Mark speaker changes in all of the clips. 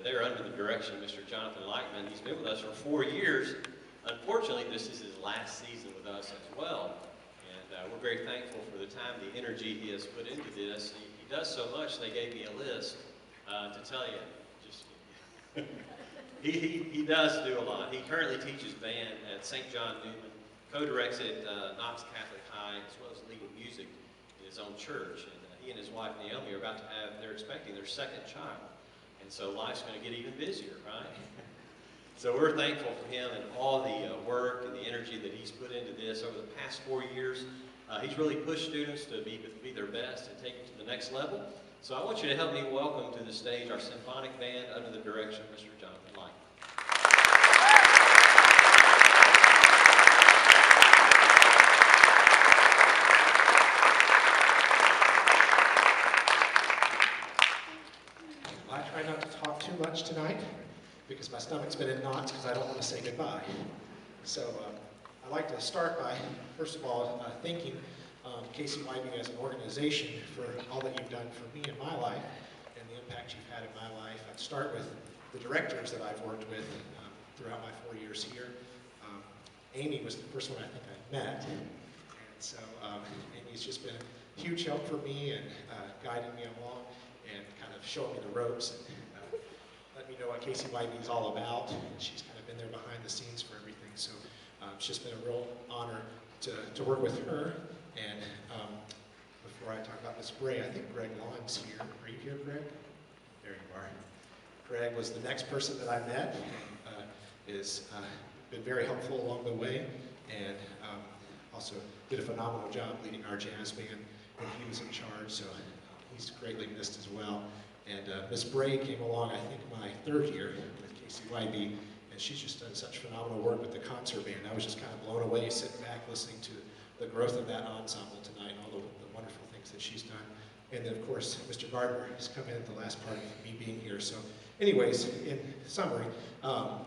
Speaker 1: they're under the direction of Mr. Jonathan Lightman. He's been with us for 4 years. Unfortunately, this is his last season with us as well. And we're very thankful for the time, the energy he has put into this. He does so much, they gave me a list to tell you. Just he does do a lot. He currently teaches band at St. John Newman, co-directs at Knox Catholic High, as well as leading music in his own church. And he and his wife Naomi are about to they're expecting their second child. And so life's going to get even busier, right? So we're thankful for him and all the work and the energy that he's put into this over the past 4 years. He's really pushed students to be their best and take it to the next level. So I want you to help me welcome to the stage our symphonic band under the direction of Mr. Jonathan Lightman.
Speaker 2: I try not to talk too much tonight because my stomach's been in knots because I don't want to say goodbye. So I'd like to start by, first of all, thanking KCYB as an organization for all that you've done for me in my life and the impact you've had in my life. I'd start with the directors that I've worked with throughout my 4 years here. Amy was the first one I think I met. And so Amy's just been a huge help for me and guiding me along and kind of showing me the ropes and let me know what KCYB is all about. She's kind of been there behind the scenes for everything. So it's just been a real honor to work with her. And before I talk about Miss Bray, I think Greg Long's here. Are you here, Greg? There you are. Greg was the next person that I met and has been very helpful along the way and also did a phenomenal job leading our jazz band when he was in charge. So he's greatly missed as well. And Miss Bray came along, I think, my 3rd year with KCYB, and she's just done such phenomenal work with the concert band. I was just kind of blown away sitting back listening to the growth of that ensemble tonight and all the wonderful things that she's done. And then, of course, Mr. Gardner has come in at the last part of me being here. So anyways, in summary,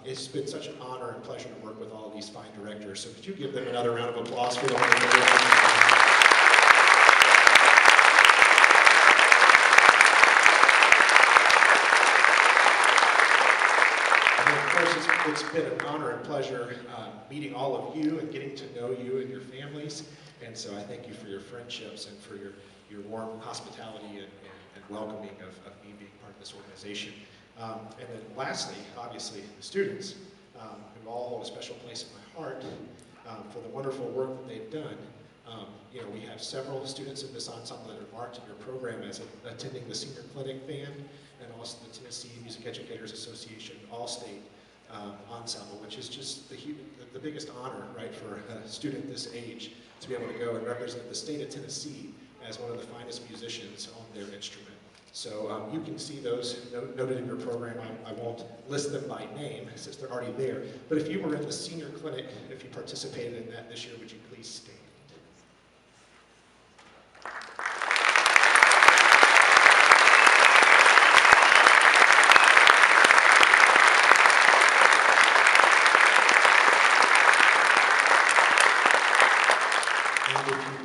Speaker 2: it's been such an honor and pleasure to work with all of these fine directors. So could you give them another round of applause for the wonderful work? It's been an honor and pleasure meeting all of you and getting to know you and your families. And so I thank you for your friendships and for your warm hospitality and welcoming of me being part of this organization. And then lastly, obviously, the students who all hold a special place in my heart for the wonderful work that they've done. You know, we have several students in this ensemble that are marked in your program as attending the Senior Clinic Band and also the Tennessee Music Educators Association All-State ensemble, which is just the biggest honor, right, for a student this age to be able to go and represent the state of Tennessee as one of the finest musicians on their instrument. So you can see those noted in your program. I won't list them by name since they're already there. But if you were in the senior clinic, if you participated in that this year, would you please stand?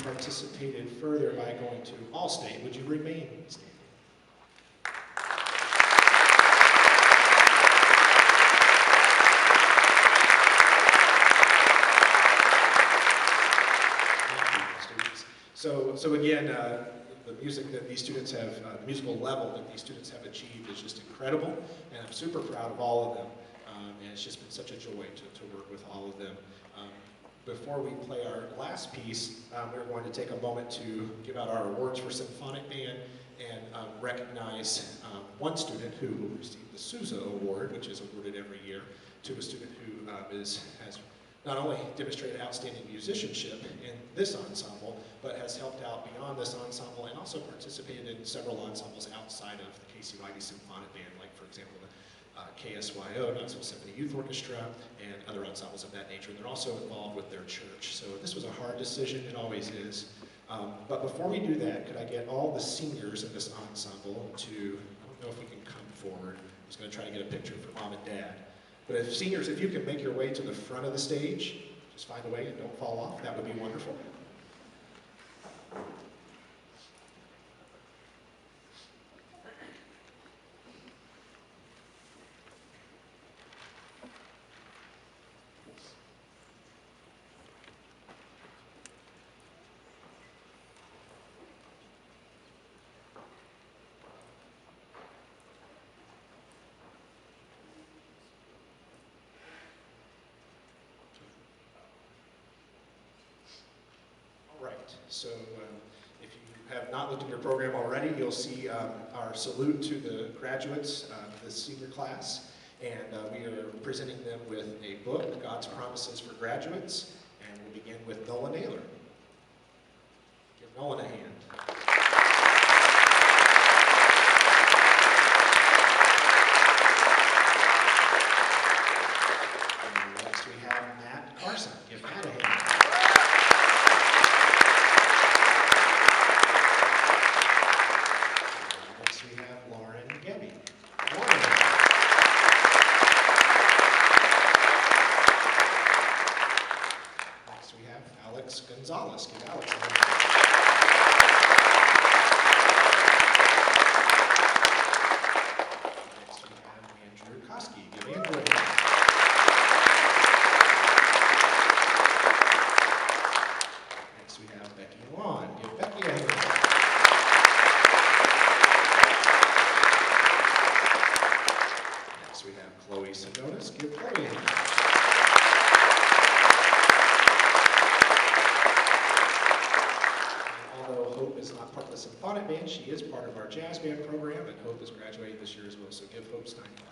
Speaker 2: Participated further by going to All-State, would you remain standing? Thank you, students. So again, the music that these students have, the musical level that these students have achieved is just incredible, and I'm super proud of all of them. And it's just been such a joy to work with all of them. Before we play our last piece, we're going to take a moment to give out our awards for Symphonic Band and recognize one student who will receive the Sousa Award, which is awarded every year to a student who has not only demonstrated outstanding musicianship in this ensemble, but has helped out beyond this ensemble and also participated in several ensembles outside of the KCYB Symphonic Band, like, for example, the KSYO, Knoxville Symphony Youth Orchestra, and other ensembles of that nature. And they're also involved with their church. So this was a hard decision, it always is. But before we do that, could I get all the seniors in this ensemble to, I don't know if we can come forward. I was going to try to get a picture for mom and dad. But if seniors, if you can make your way to the front of the stage, just find a way and don't fall off, that would be wonderful. right, so if you have not looked at your program already, you'll see our salute to the graduates, the senior class, and we are presenting them with a book, God's Promises for Graduates, and we'll begin with Nola Naylor. Give Nolan a hand. And next we have Matt Carson. Give Matt a hand. Next we have Lauren Gebby. Lauren. Next we have Alex Gonzalez. Give Alex a hand. Next we have Andrew Koski. Give Andrew a hand. Next we have Becky Lawn. Give Becky a hand. Next we have Chloe Sedonis. Give Chloe a hand. And although Hope is not part of the Symphonic band, she is part of our jazz band program, and Hope is graduating this year as well, so give Hope Stein a clap.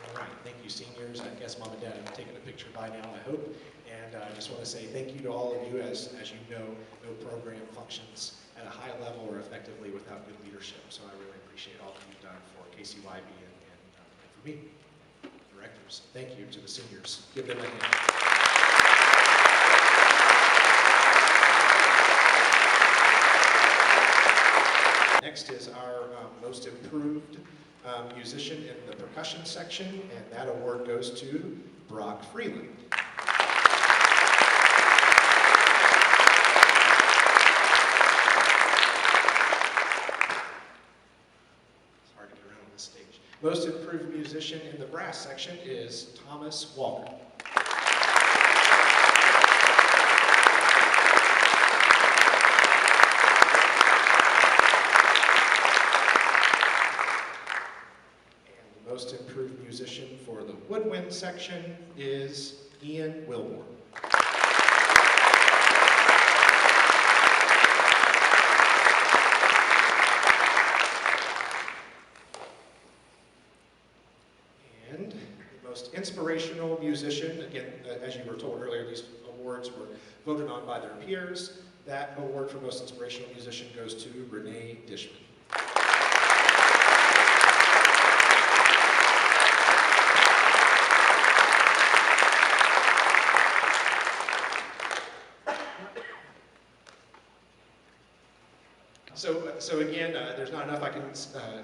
Speaker 2: All right, thank you, seniors. I guess Mom and Dad have taken a picture by now, I hope. And I just want to say thank you to all of you. As you know, no program functions at a high level or effectively without good leadership. So I really appreciate all that you've done for KCYB and for me, directors. Thank you to the seniors. Give them a hand. Next is our most improved musician in the percussion section, and that award goes to Brock Freeland. It's hard to get around on this stage. Most improved musician in the brass section is Thomas Walker. Most improved musician for the woodwind section is Ian Wilborn. And the most inspirational musician, again, as you were told earlier, these awards were voted on by their peers. That award for most inspirational musician goes to Renee Dishman. So again, there's not enough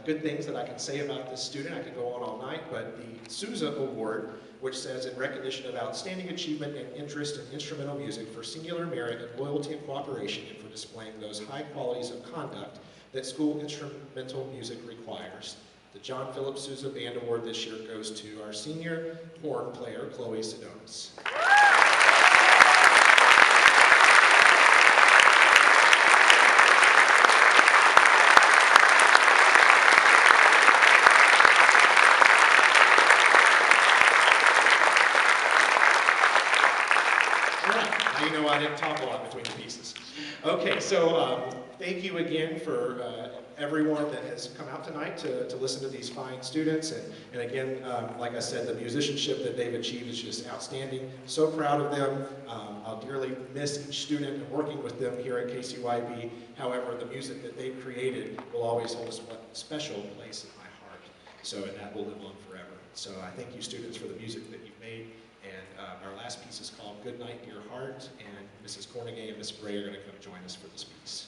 Speaker 2: good things that I can say about this student. I could go on all night, but the Sousa Award, which says in recognition of outstanding achievement and interest in instrumental music for singular merit and loyalty and cooperation and for displaying those high qualities of conduct that school instrumental music requires. The John Philip Sousa Band Award this year goes to our senior horn player, Chloe Sedonis. You know I didn't talk a lot between the pieces. Okay, so thank you again for everyone that has come out tonight to listen to these fine students. And again, like I said, the musicianship that they've achieved is just outstanding. So proud of them. I'll dearly miss each student and working with them here at KCYB. However, the music that they've created will always hold a special place in my heart. So and that will live on forever. So I thank you students for the music that you've made. And our last piece is called Good Night, Dear Heart, and Mrs. Cornegay and Miss Bray are going to come join us for this piece.